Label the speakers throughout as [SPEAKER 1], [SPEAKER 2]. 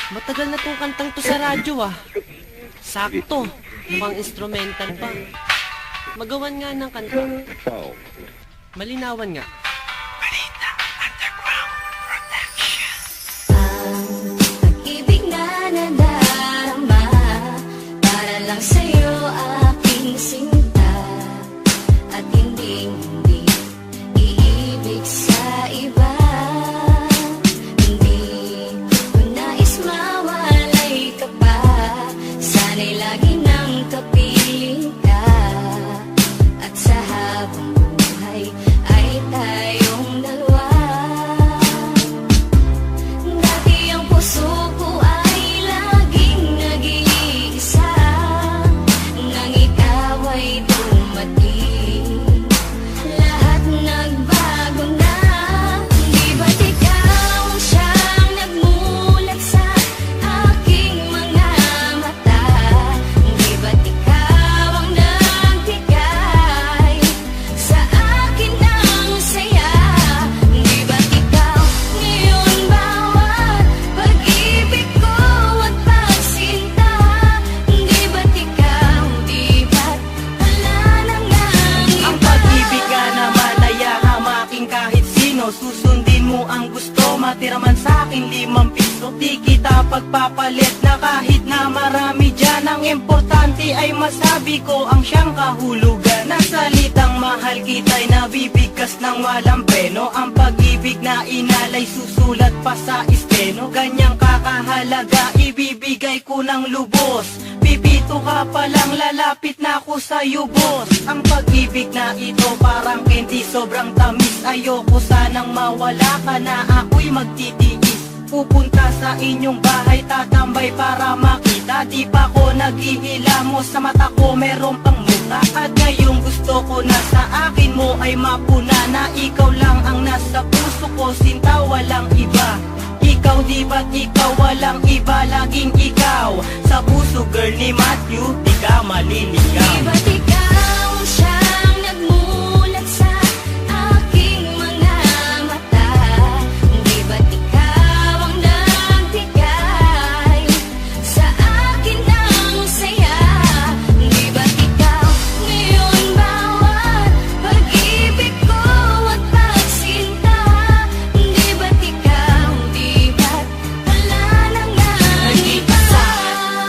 [SPEAKER 1] Matagal na tong kantang to sa radyo ah. Sakto, mukhang instrumental pa. Magawan nga ng kanta. Malinawan nga.
[SPEAKER 2] Pag-ibig na nadarama para lang sa'yo aking sinta. At hindi iibig sa iba. Hindi ko nais mawalay ka pa. Sana'y lagi nang kapiling ka. At sa habang buhay ay tayong dalawa. Dati ang puso ko ay laging nag-iisa. Nang ikaw ay dumating, lahat nagbago na. Di ba't ikaw siyang nagmulat sa aking mga mata? Di ba't ikaw ang nagbigay sa akin ng saya? Di ba't ikaw ngayon bawat pag-ibig ko at pagsinta? Di ba't ikaw, di ba't wala nang
[SPEAKER 3] Ang
[SPEAKER 2] iba?
[SPEAKER 3] pag-ibig nga naman ay hamaking kahit sino. Susundin mo ang gusto, matira man sa akin 5 piso. Di kita pagpapalit na kahit na marami dyan. Ang importante ay masabi ko ang siyang kahulugan. Na salitang mahal kita'y nabibigkas ng walang preno. Ang pag-ibig na inalay susulat pa sa esteno. Ganyang kakahalaga ibibigay ko ng lubos. Pipito ka palang lalapit na ako sa'yo, boss. Ang pag-ibig na ito parang candy, sobrang tamis. Ayoko sanang mawala ka na ako'y magtitiis. Pupunta sa inyong bahay, tatambay para makita. Di pa ko naghihilamos, sa mata ko meron pang muta. At ngayong gusto ko na sa akin mo ay mapuna. Na ikaw lang ang nasa puso ko, sinta walang iba. Ikaw di ba't ikaw walang iba, laging ikaw. Sa puso girl ni Matthew, di ka maliligaw.
[SPEAKER 2] Di ba't ikaw siyang nagmulat sa aking mga mata? Di ba't ikaw ang nagbigay sa akin ng saya? Di ba't ikaw ngayon bawat pag-ibig ko at pagsinta? Di ba't ikaw, di ba't wala nang
[SPEAKER 1] Nag-iisa,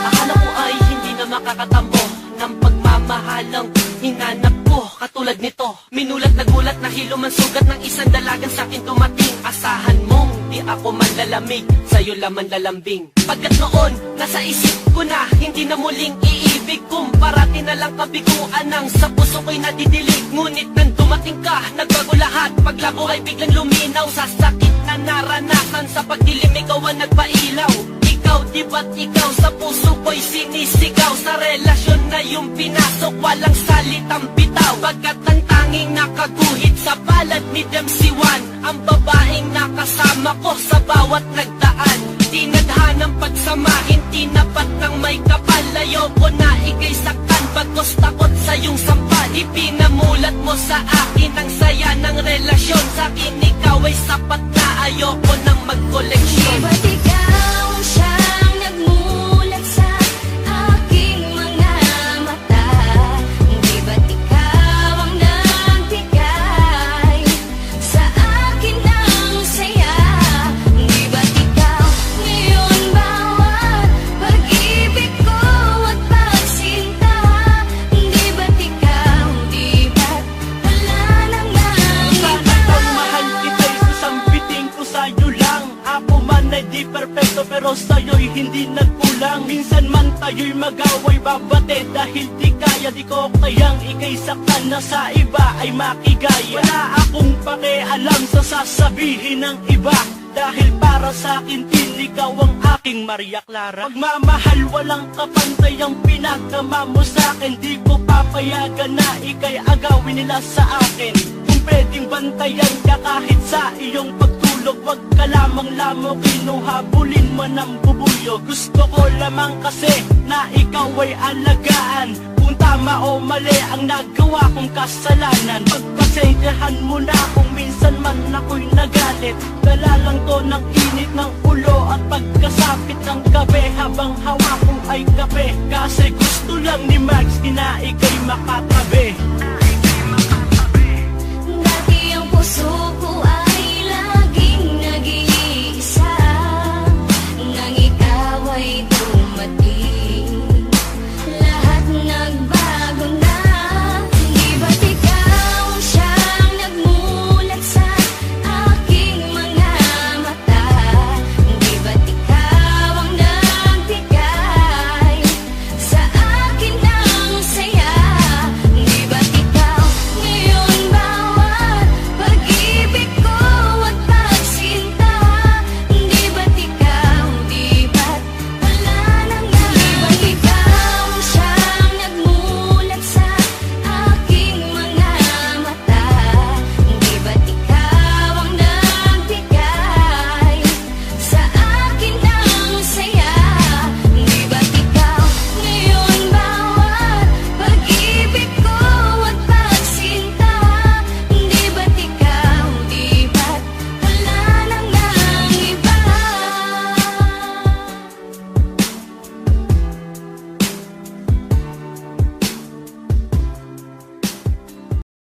[SPEAKER 1] akala ko ay hindi na makakatambo ng pagmamahalang hinanap ko. Katulad nito, minulat na gulat na hilo man sugat ng isang dalagan sa akin tumating. Asahan mong di ako manlalamig, sa'yo laman lalambing. Pagkat noon, nasa isip ko na hindi na muling iibig. Parati na lang kabiguan ng sa puso ko'y nadidilig. Ngunit nang dumating ka, nagbago lahat. Paglabo ay biglang luminaw. Sa sakit na naranasan, sa pagdilim ikaw ang nagpailaw. Ikaw, di ba't ikaw sa puso ko'y sinisigaw? Sa relasyon na yung pinasok, walang salitang bitaw. Pagkat ang tanging nakaguhit sa palad ni Dempsey One, ang babaeng nakasama ko sa bawat nagdaan. Tinadhanang pagsamahin, tinapat ng may kapal. Ayoko na ika'y saktan, bagos takot sa iyong sampal. Ipinamulat mo sa akin ang saya ng relasyon. Sa akin ikaw ay sapat na, ayoko nang
[SPEAKER 2] Di
[SPEAKER 1] mag-koleksyon.
[SPEAKER 2] ba't ikaw siyang nagmulat sa aking mga mata? Di ba't ikaw ang nagbigay sa akin ng saya? Di ba't ikaw ngayon bawat pag-ibig ko at pagsinta? Di ba't ikaw, di ba't wala nang
[SPEAKER 3] Sana
[SPEAKER 2] iba?
[SPEAKER 3] kang mahal kita'y susambitin ko sa'yo lang. Ako man ay di perfecto pero sa'yo'y hindi nagkulang. Minsan man tayo'y mag-away babate dahil di kaya, di ko kayang ika'y saktan na sa iba ay makigaya. Wala akong pakialam sa sasabihin ng iba, dahil para sa akin din ikaw ang aking Maria Clara. Pagmamahal walang kapantay ang pinagdama mo sa akin. Di ko papayagan na ika'y agawin nila sa akin. Kung pwedeng bantayan ka kahit sa iyong pagtulog, wag ka lamang lamukin o habulin mo ng bubuyo. Gusto ko lamang kasi na ikaw ay alagaan. Kung tama o mali ang nagawa kong kasalanan, pagpasensyahan mo na kung minsan man ako'y nagalit. Dala lang to ng init ng ulo at pagkasapit ng
[SPEAKER 4] gabi habang hawak ko ay kape. Kasi gusto lang ni Max na ika'y makatabi.
[SPEAKER 2] Dati ang puso